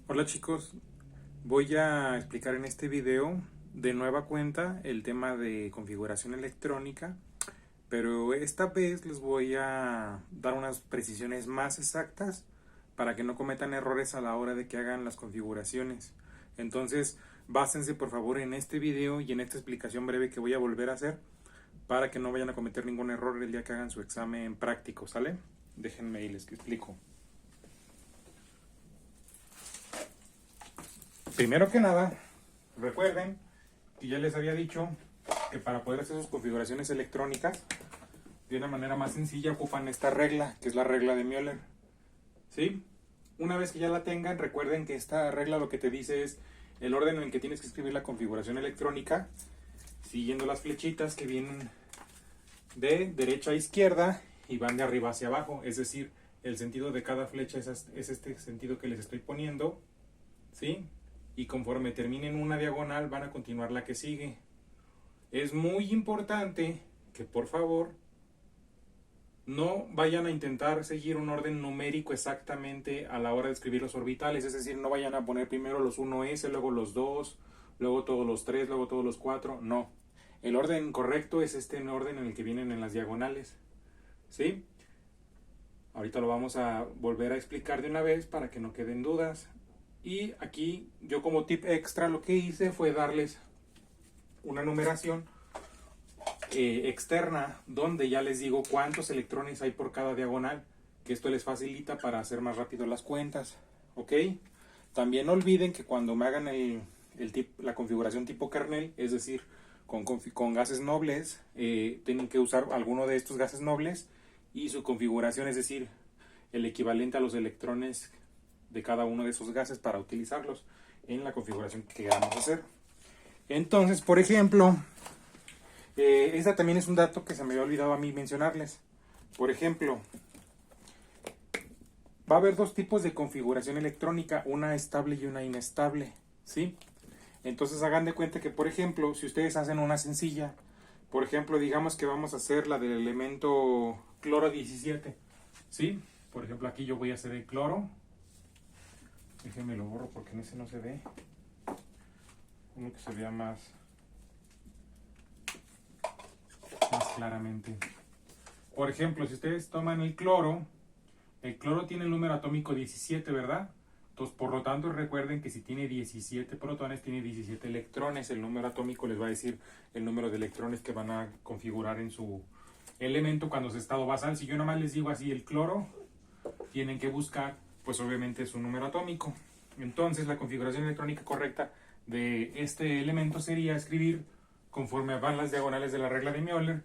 Hola chicos, voy a explicar en este video de nueva cuenta el tema de configuración electrónica, pero esta vez les voy a dar unas precisiones más exactas para que no cometan errores a la hora de que hagan las configuraciones. Entonces, básense por favor en este video y en esta explicación breve que voy a volver a hacer para que no vayan a cometer ningún error el día que hagan su examen práctico, ¿sale? Déjenme y les explico. Primero que nada, recuerden que ya les había dicho que para poder hacer sus configuraciones electrónicas de una manera más sencilla ocupan esta regla, que es la regla de Müller. ¿Sí? Una vez que ya la tengan, recuerden que esta regla lo que te dice es el orden en el que tienes que escribir la configuración electrónica, siguiendo las flechitas que vienen de derecha a izquierda y van de arriba hacia abajo. Es decir, el sentido de cada flecha es este sentido que les estoy poniendo. ¿Sí? Y conforme terminen una diagonal van a continuar la que sigue. Es muy importante que por favor no vayan a intentar seguir un orden numérico exactamente a la hora de escribir los orbitales, es decir, no vayan a poner primero los 1s, luego los 2, luego todos los 3, luego todos los 4, no. El orden correcto es este orden en el que vienen en las diagonales. ¿Sí? Ahorita lo vamos a volver a explicar de una vez para que no queden dudas. Y aquí yo como tip extra lo que hice fue darles una numeración externa donde ya les digo cuántos electrones hay por cada diagonal, que esto les facilita para hacer más rápido las cuentas. ¿Ok? También no olviden que cuando me hagan la configuración tipo kernel, es decir, con gases nobles, tienen que usar alguno de estos gases nobles y su configuración, es decir, el equivalente a los electrones de cada uno de esos gases para utilizarlos en la configuración que vamos a hacer. Entonces, por ejemplo, esta también es un dato que se me había olvidado a mí mencionarles. Por ejemplo, va a haber dos tipos de configuración electrónica, una estable y una inestable, ¿sí? Entonces hagan de cuenta que, por ejemplo, si ustedes hacen una sencilla, por ejemplo, digamos que vamos a hacer la del elemento cloro 17, ¿sí? Por ejemplo, aquí yo voy a hacer el cloro. Déjenme lo borro porque en ese no se ve. Uno que se vea más claramente. Por ejemplo, si ustedes toman el cloro tiene el número atómico 17, ¿verdad? Entonces, por lo tanto, recuerden que si tiene 17 protones, tiene 17 electrones. El número atómico les va a decir el número de electrones que van a configurar en su elemento cuando es estado basal. Si yo nada más les digo así el cloro, tienen que buscar pues obviamente su número atómico. Entonces la configuración electrónica correcta de este elemento sería escribir conforme van las diagonales de la regla de Müller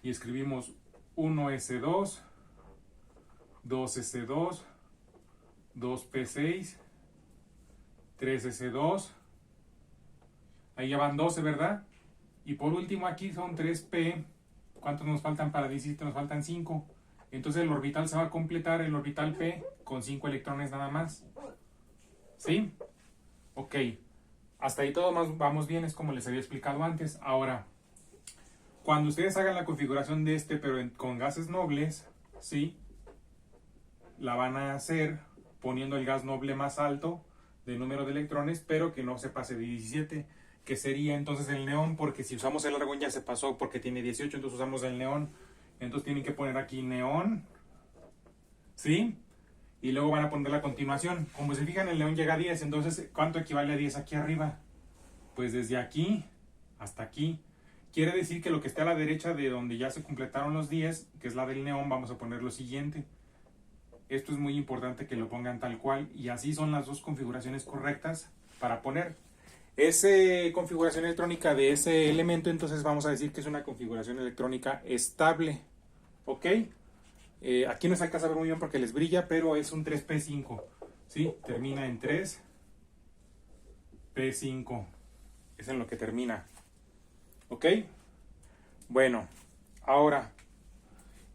y escribimos 1s2, 2s2, 2p6, 3s2, ahí ya van 12, ¿verdad? Y por último aquí son 3p, ¿cuántos nos faltan para 17? Nos faltan 5. Entonces el orbital se va a completar, el orbital P, con 5 electrones nada más. ¿Sí? Ok. Hasta ahí todo más vamos bien, es como les había explicado antes. Ahora, cuando ustedes hagan la configuración de este, pero con gases nobles, ¿sí? La van a hacer poniendo el gas noble más alto de número de electrones, pero que no se pase de 17, que sería entonces el neón, porque si usamos el argón ya se pasó porque tiene 18, entonces usamos el neón. Entonces tienen que poner aquí neón, ¿sí? Y luego van a poner la continuación. Como se fijan, el neón llega a 10, entonces ¿cuánto equivale a 10 aquí arriba? Pues desde aquí hasta aquí. Quiere decir que lo que está a la derecha de donde ya se completaron los 10, que es la del neón, vamos a poner lo siguiente. Esto es muy importante que lo pongan tal cual, y así son las dos configuraciones correctas para poner esa configuración electrónica de ese elemento. Entonces vamos a decir que es una configuración electrónica estable. ¿Ok? Aquí no se alcanza a ver muy bien porque les brilla, pero es un 3p5. ¿Sí? Termina en 3p5. Es en lo que termina. ¿Ok? Bueno, ahora,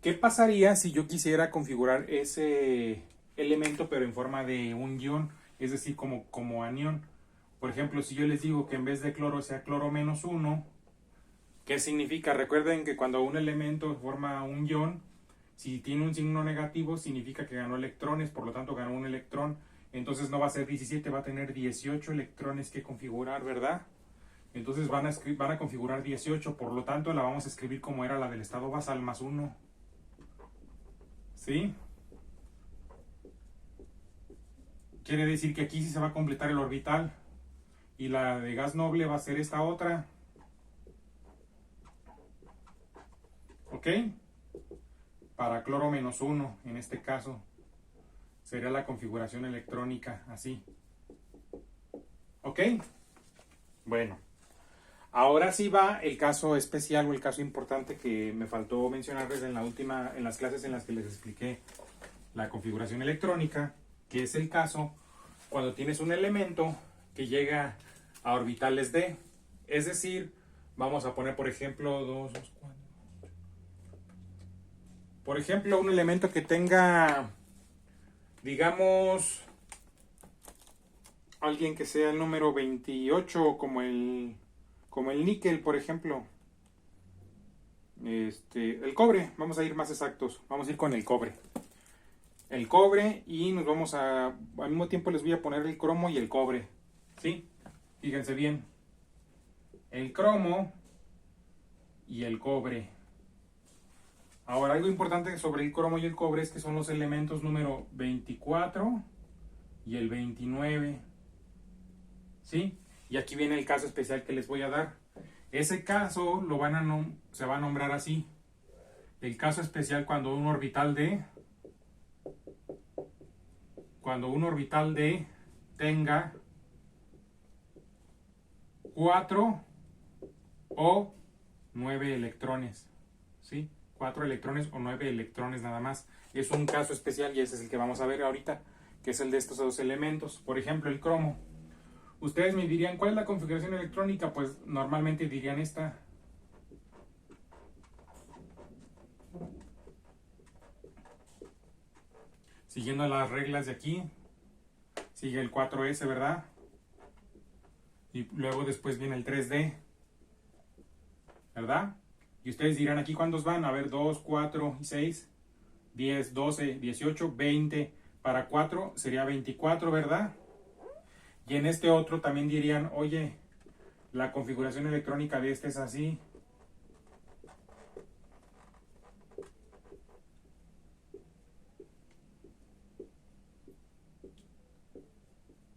¿qué pasaría si yo quisiera configurar ese elemento pero en forma de un ion? Es decir, como anión. Por ejemplo, si yo les digo que en vez de cloro sea cloro menos 1, ¿qué significa? Recuerden que cuando un elemento forma un ion, si tiene un signo negativo, significa que ganó electrones, por lo tanto ganó un electrón. entonces no va a ser 17, va a tener 18 electrones que configurar, ¿verdad? Entonces van a configurar 18, por lo tanto la vamos a escribir como era la del estado basal más 1. ¿Sí? Quiere decir que aquí sí se va a completar el orbital. Y la de gas noble va a ser esta otra. ¿Ok? Para cloro menos 1, en este caso. Sería la configuración electrónica, así. ¿Ok? Bueno. Ahora sí va el caso especial o el caso importante que me faltó mencionarles en las clases en las que les expliqué la configuración electrónica, que es el caso cuando tienes un elemento que llega a orbitales d. Es decir, vamos a poner por ejemplo por ejemplo un elemento que tenga, digamos, alguien que sea el número 28 como el níquel, por ejemplo. El cobre, vamos a ir más exactos, vamos a ir con el cobre. El cobre y nos vamos al mismo tiempo les voy a poner el cromo y el cobre. ¿Sí? Fíjense bien. El cromo y el cobre. Ahora, algo importante sobre el cromo y el cobre es que son los elementos número 24 y el 29. ¿Sí? Y aquí viene el caso especial que les voy a dar. Ese caso se va a nombrar así. El caso especial cuando un orbital D tenga 4 o 9 electrones. ¿Sí? 4 electrones o 9 electrones nada más. Es un caso especial y ese es el que vamos a ver ahorita, que es el de estos dos elementos. Por ejemplo, el cromo. Ustedes me dirían, ¿cuál es la configuración electrónica? Pues normalmente dirían esta. Siguiendo las reglas de aquí. Sigue el 4S, ¿verdad? Y luego después viene el 3D. ¿Verdad? Y ustedes dirán aquí cuántos van. A ver, 2, 4 y 6. 10, 12, 18, 20. Para 4 sería 24, ¿verdad? Y en este otro también dirían, oye, la configuración electrónica de este es así.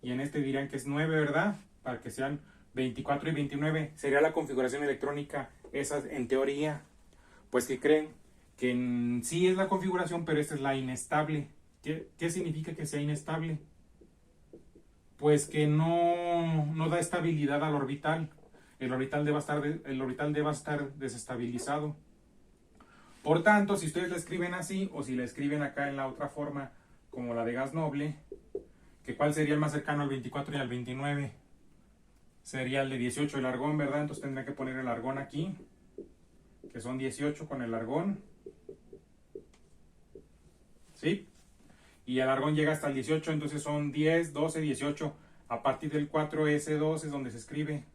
Y en este dirán que es 9, ¿verdad? Para que sean 24 y 29. Sería la configuración electrónica, esa en teoría. Pues que creen que sí es la configuración, pero esta es la inestable. ¿Qué significa que sea inestable? Pues que no da estabilidad al orbital. El orbital debe estar desestabilizado. Por tanto, si ustedes la escriben así, o si la escriben acá en la otra forma, como la de gas noble, que ¿cuál sería el más cercano al 24 y al 29? Sería el de 18, el argón, ¿verdad? Entonces tendrá que poner el argón aquí, que son 18 con el argón. ¿Sí? Y el argón llega hasta el 18, entonces son 10, 12, 18. A partir del 4S2 es donde se escribe.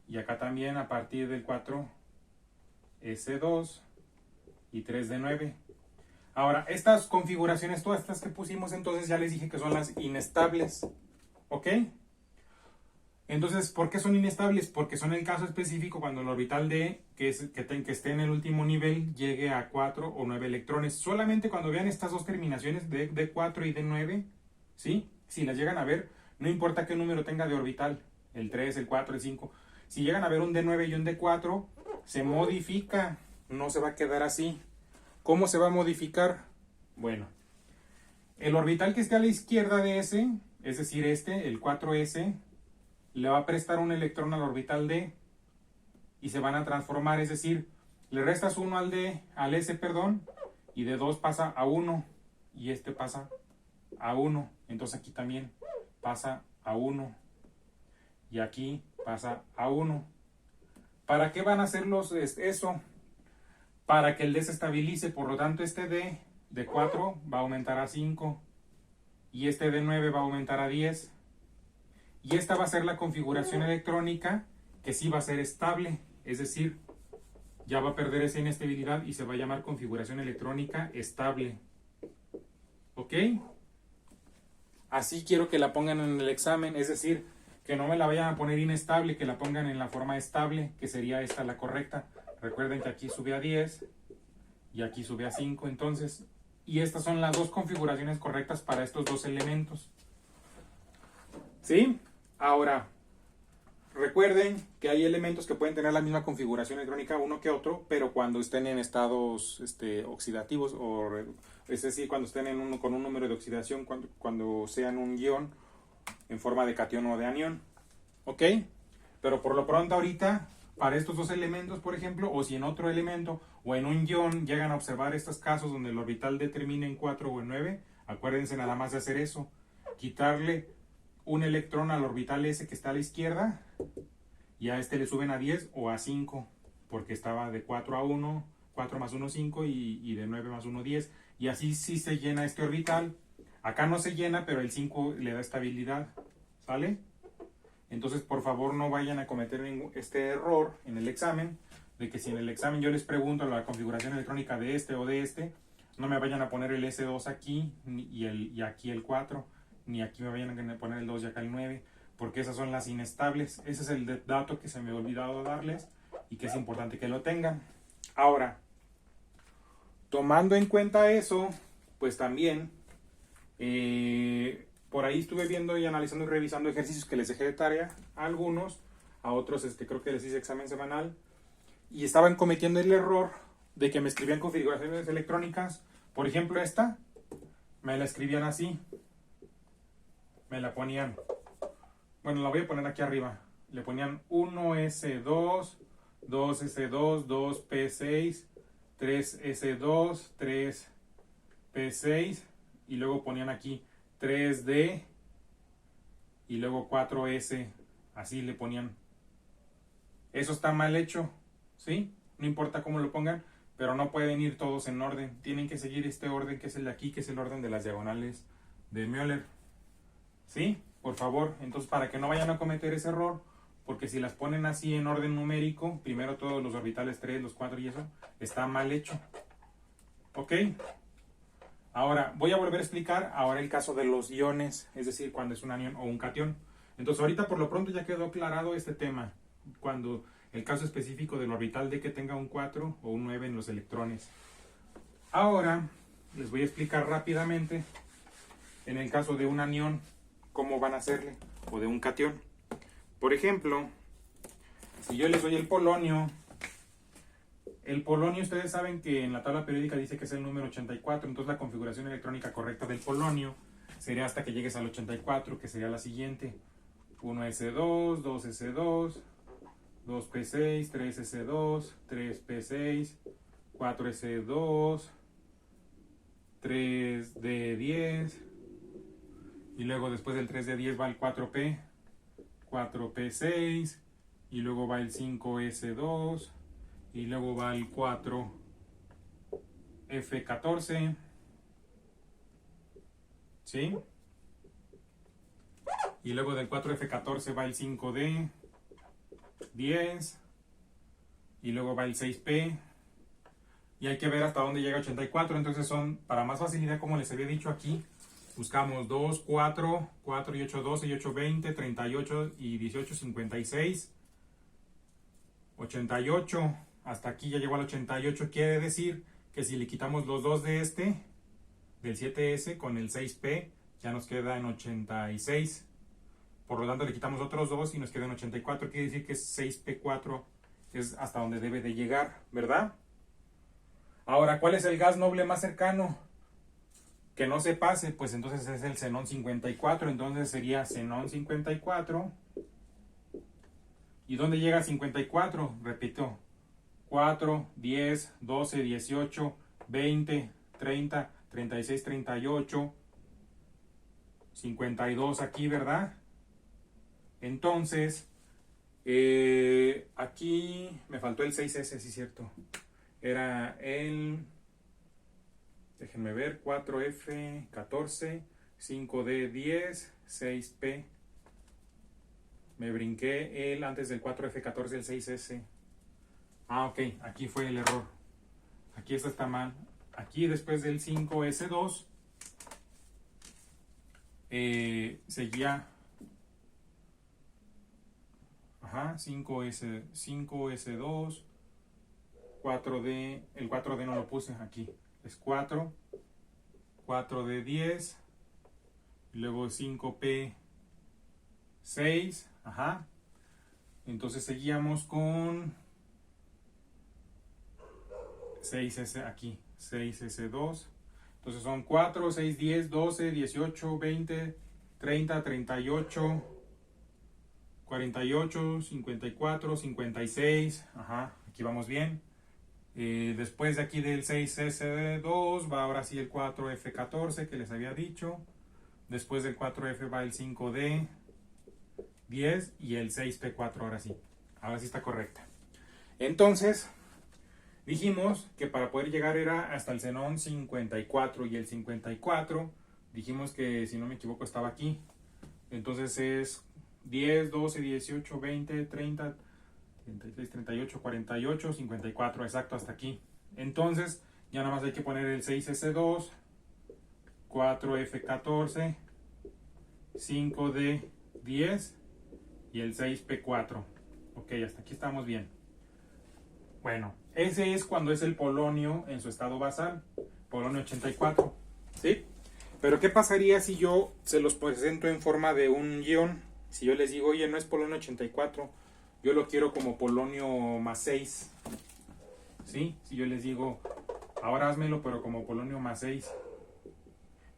Y acá también a partir del 4S2 y 3D9. Ahora, estas configuraciones, todas estas que pusimos, entonces ya les dije que son las inestables. ¿Ok? Entonces, ¿por qué son inestables? Porque son el caso específico cuando el orbital D, que esté en el último nivel, llegue a 4 o 9 electrones. Solamente cuando vean estas dos terminaciones de D4 y D9, ¿sí? Si las llegan a ver, no importa qué número tenga de orbital, el 3, el 4, el 5. Si llegan a ver un D9 y un D4, se modifica, no se va a quedar así. ¿Cómo se va a modificar? Bueno, el orbital que esté a la izquierda de ese, es decir, el 4S, le va a prestar un electrón al orbital D y se van a transformar, es decir, le restas 1 al S, y de 2 pasa a 1 y este pasa a 1. Entonces aquí también pasa a 1 y aquí pasa a 1. ¿Para qué van a hacer eso? Para que el D se estabilice, por lo tanto este D de 4 va a aumentar a 5 y este de 9 va a aumentar a 10. Y esta va a ser la configuración electrónica que sí va a ser estable, es decir, ya va a perder esa inestabilidad y se va a llamar configuración electrónica estable. ¿Ok? así quiero que la pongan en el examen, es decir, que no me la vayan a poner inestable, que la pongan en la forma estable, que sería esta la correcta. Recuerden que aquí sube a 10 y aquí sube a 5, entonces, y estas son las dos configuraciones correctas para estos dos elementos. ¿Sí? Ahora, recuerden que hay elementos que pueden tener la misma configuración electrónica uno que otro, pero cuando estén en estados oxidativos, es decir, cuando estén con un número de oxidación, cuando sean un ion en forma de cation o de anión. ¿Ok? Pero por lo pronto ahorita, para estos dos elementos, por ejemplo, o si en otro elemento o en un ion llegan a observar estos casos donde el orbital D termina en 4 o en 9, acuérdense nada más de hacer eso. Quitarle un electrón al orbital S que está a la izquierda y a este le suben a 10 o a 5, porque estaba de 4 a 1, 4 más 1, 5 y de 9 más 1, 10. Y así sí se llena este orbital. Acá no se llena, pero el 5 le da estabilidad. ¿Sale? Entonces, por favor, no vayan a cometer este error en el examen, de que si en el examen yo les pregunto la configuración electrónica de este o de este, no me vayan a poner el S2 aquí y aquí el 4, ni aquí me vayan a poner el 2 y acá el 9, porque esas son las inestables. Ese es el dato que se me ha olvidado darles y que es importante que lo tengan. Ahora, tomando en cuenta eso, pues también por ahí estuve viendo y analizando y revisando ejercicios que les dejé de tarea a algunos, a otros creo que les hice examen semanal, y estaban cometiendo el error de que me escribían configuraciones electrónicas. Por ejemplo, esta, me la escribían así, me la ponían, bueno, la voy a poner aquí arriba, le ponían 1S2, 2S2, 2P6, 3S2, 3P6, y luego ponían aquí 3D y luego 4S, así le ponían. Eso está mal hecho, ¿sí? No importa cómo lo pongan, pero no pueden ir todos en orden. Tienen que seguir este orden que es el de aquí, que es el orden de las diagonales de Müller, ¿sí? Por favor, entonces para que no vayan a cometer ese error, porque si las ponen así en orden numérico, primero todos los orbitales 3, los 4 y eso, está mal hecho. ¿Ok? Ahora, voy a volver a explicar ahora el caso de los iones, es decir, cuando es un anión o un cation. Entonces, ahorita por lo pronto ya quedó aclarado este tema, cuando el caso específico del orbital D que tenga un 4 o un 9 en los electrones. Ahora, les voy a explicar rápidamente, en el caso de un anión, cómo van a hacerle, o de un cation. Por ejemplo, si yo les doy el polonio ustedes saben que en la tabla periódica dice que es el número 84, entonces la configuración electrónica correcta del polonio sería hasta que llegues al 84, que sería la siguiente: 1S2, 2S2, 2P6, 3S2, 3P6, 4S2, 3D10, y luego después del 3D10 va el 4P, 4P6, y luego va el 5S2, y luego va el 4F14, ¿sí? Y luego del 4F14 va el 5D10, y luego va el 6P, y hay que ver hasta dónde llega 84. Entonces son, para más facilidad, como les había dicho aquí, buscamos 2, 4, 4 y 8, 12 y 8, 20, 38 y 18, 56, 88. Hasta aquí ya llegó al 88, quiere decir que si le quitamos los 2 de del 7S con el 6P, ya nos queda en 86. Por lo tanto, le quitamos otros 2 y nos queda en 84, quiere decir que 6P4 es hasta donde debe de llegar, ¿verdad? Ahora, ¿cuál es el gas noble más cercano? Que no se pase, pues entonces es el xenón 54, entonces sería xenón 54. ¿Y dónde llega 54? Repito, 4, 10, 12, 18, 20, 30, 36, 38, 52 aquí, ¿verdad? Entonces, aquí me faltó el 6S, sí es cierto. Era el, déjenme ver, 4F14, 5D10, 6P. Me brinqué el antes del 4F14, el 6S. Ah, ok, aquí fue el error. Aquí está mal. Aquí después del 5S2 seguía 5S2, 4D, el 4D no lo puse aquí, es 4, 4D10, y luego 5P6, entonces seguíamos con 6S aquí, 6S2, entonces son 4, 6, 10, 12, 18, 20, 30, 38, 48, 54, 56, aquí vamos bien. Después de aquí del 6S2 va ahora sí el 4F14 que les había dicho. Después del 4F va el 5D10 y el 6P4 ahora sí. Ahora sí está correcta. Entonces, dijimos que para poder llegar era hasta el xenón 54 y el 54, dijimos que si no me equivoco estaba aquí. Entonces es 10, 12, 18, 20, 30, 36, 38, 48, 54, exacto, hasta aquí. Entonces, ya nada más hay que poner el 6S2, 4F14, 5D10 y el 6P4. Ok, hasta aquí estamos bien. Bueno, ese es cuando es el polonio en su estado basal, polonio 84, ¿sí? Pero ¿qué pasaría si yo se los presento en forma de un guión? Si yo les digo, oye, no es polonio 84, yo lo quiero como polonio más 6, ¿sí? Si yo les digo, ahora házmelo, pero como polonio más 6.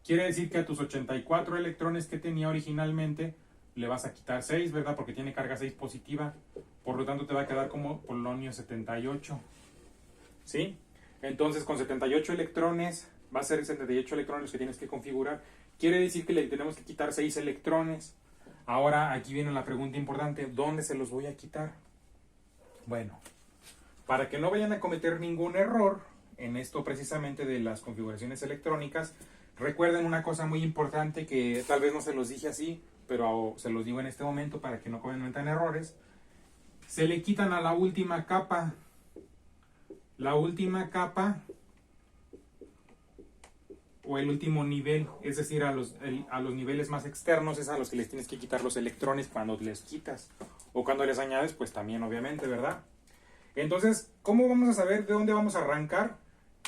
Quiere decir que a tus 84 electrones que tenía originalmente, le vas a quitar 6, ¿verdad? Porque tiene carga 6 positiva. Por lo tanto, te va a quedar como polonio 78, ¿sí? Entonces, con 78 electrones, va a ser 78 electrones los que tienes que configurar. Quiere decir que le tenemos que quitar 6 electrones. Ahora, aquí viene la pregunta importante. ¿Dónde se los voy a quitar? Bueno, para que no vayan a cometer ningún error en esto precisamente de las configuraciones electrónicas, recuerden una cosa muy importante que tal vez no se los dije así, pero se los digo en este momento para que no cometan errores. Se le quitan a la última capa. La última capa o el último nivel, es decir, a los niveles más externos es a los que les tienes que quitar los electrones cuando les quitas. O cuando les añades, pues también obviamente, ¿verdad? Entonces, ¿cómo vamos a saber de dónde vamos a arrancar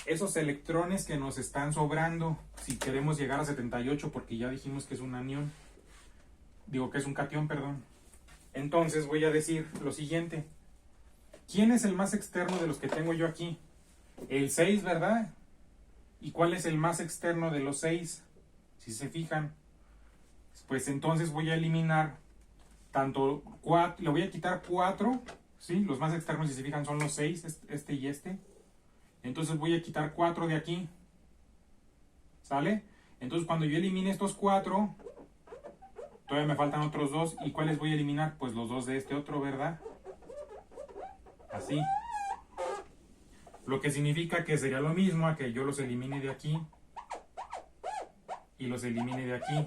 esos electrones que nos están sobrando si queremos llegar a 78? Porque ya dijimos que es un anión. Digo que es un catión, perdón. Entonces voy a decir lo siguiente. ¿Quién es el más externo de los que tengo yo aquí? El 6, ¿verdad? ¿Y cuál es el más externo de los 6? Si se fijan. Pues entonces voy a eliminar tanto 4, le voy a quitar 4, ¿sí? Los más externos, si se fijan, son los 6, este y este. Entonces voy a quitar 4 de aquí. ¿Sale? Entonces cuando yo elimine estos 4, todavía me faltan otros 2. ¿Y cuáles voy a eliminar? Pues los 2 de este otro, ¿verdad? Así. Lo que significa que sería lo mismo a que yo los elimine de aquí y los elimine de aquí.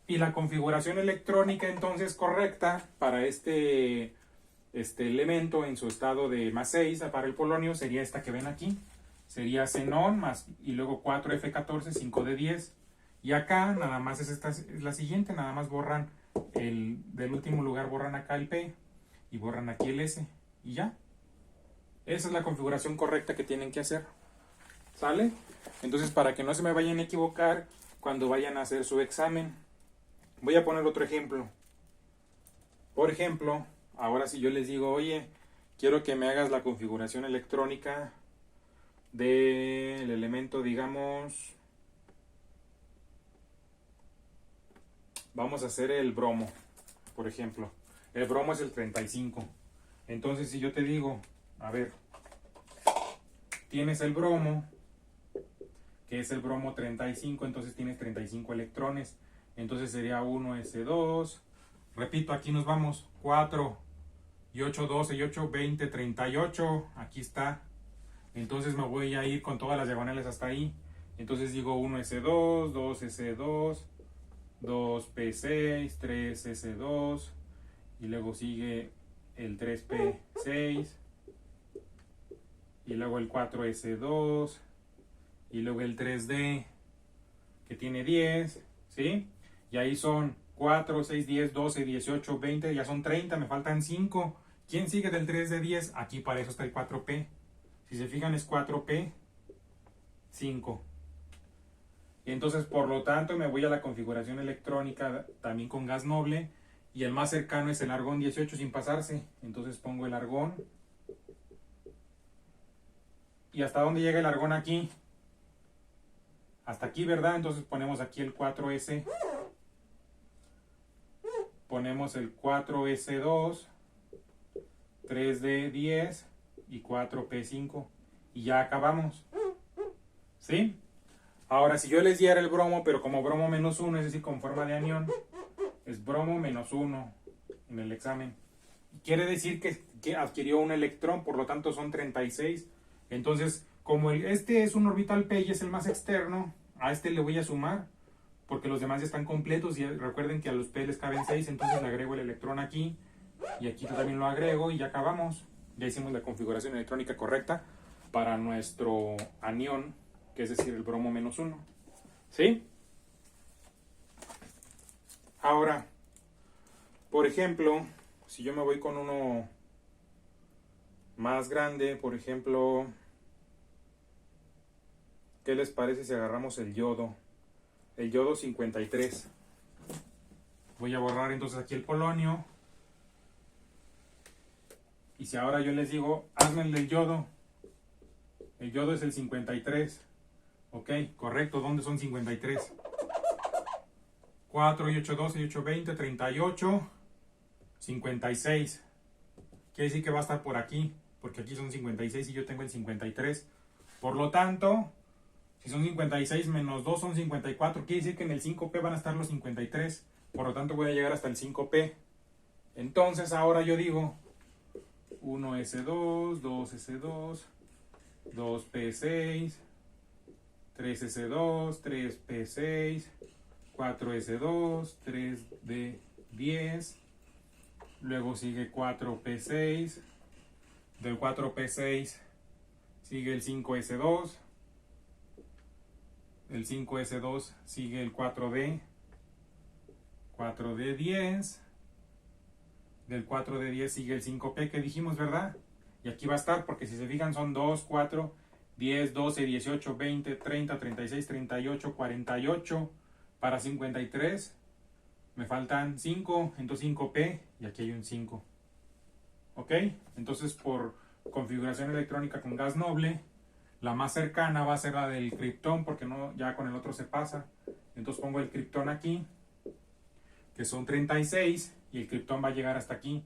Y la configuración electrónica entonces correcta para este elemento en su estado de más 6 para el polonio sería esta que ven aquí. Sería xenón más y luego 4F14, 5D10. Y acá nada más es la siguiente, nada más borran del último lugar, borran acá el P y borran aquí el S. Y ya. Esa es la configuración correcta que tienen que hacer. ¿Sale? Entonces, para que no se me vayan a equivocar cuando vayan a hacer su examen, voy a poner otro ejemplo. Por ejemplo, ahora si yo les digo, oye, quiero que me hagas la configuración electrónica del elemento, digamos, vamos a hacer el bromo, por ejemplo. El bromo es el 35. Entonces, si yo te digo, a ver, tienes el bromo, que es el bromo 35, entonces tienes 35 electrones. Entonces sería 1s2. Repito, aquí nos vamos. 4 y 8, 12 y 8, 20, 38. Aquí está. Entonces me voy a ir con todas las diagonales hasta ahí. Entonces digo 1s2, 2s2, 2p6, 3s2. Y luego sigue el 3p6. Y luego el 4s2. Y luego el 3d. que tiene 10, ¿sí? Y ahí son 4, 6, 10, 12, 18, 20, ya son 30, me faltan 5. ¿Quién sigue del 3 de 10? Aquí para eso está el 4P. Si se fijan es 4P, 5. Y entonces, por lo tanto, me voy a la configuración electrónica también con gas noble. Y el más cercano es el argón 18 sin pasarse. Entonces pongo el argón. ¿Y hasta dónde llega el argón aquí? Hasta aquí, ¿verdad? Entonces ponemos aquí el 4S. Ponemos el 4S2, 3D10 y 4P5. Y ya acabamos. ¿Sí? Ahora, si yo les diera el bromo, pero como bromo menos 1, es decir, con forma de anión, es bromo menos 1 en el examen. Quiere decir que adquirió un electrón, por lo tanto son 36. Entonces, como este es un orbital P y es el más externo, a este le voy a sumar, porque los demás ya están completos. Y recuerden que a los P les caben 6, entonces le agrego el electrón aquí, y aquí también lo agrego, y ya acabamos. Ya hicimos la configuración electrónica correcta para nuestro anión, que es decir, el bromo menos 1. ¿Sí? Ahora, por ejemplo, si yo me voy con uno más grande, por ejemplo, ¿qué les parece si agarramos el yodo? El yodo 53. Voy a borrar entonces aquí el polonio. Y si ahora yo les digo, hazme el del yodo. El yodo es el 53. Ok, correcto. ¿Dónde son 53? 4 y 8, 12 y 8, 20, 38, 56. Quiere decir que va a estar por aquí, porque aquí son 56 y yo tengo el 53. Por lo tanto, si son 56 menos 2 son 54. Quiere decir que en el 5P van a estar los 53. Por lo tanto, voy a llegar hasta el 5P. Entonces, ahora yo digo 1S2, 2S2, 2P6, 3S2, 3P6, 4S2, 3D10. Luego sigue 4P6. Del 4P6 sigue el 5S2. El 5S2 sigue el 4D. 4D10. Del 4D10 sigue el 5P que dijimos, ¿verdad? Y aquí va a estar porque si se fijan son 2, 4, 10, 12, 18, 20, 30, 36, 38, 48. Para 53 me faltan 5, entonces 5P y aquí hay un 5. ¿Ok? Entonces por configuración electrónica con gas noble, la más cercana va a ser la del criptón porque no, ya con el otro se pasa. Entonces pongo el criptón aquí, que son 36, y el criptón va a llegar hasta aquí.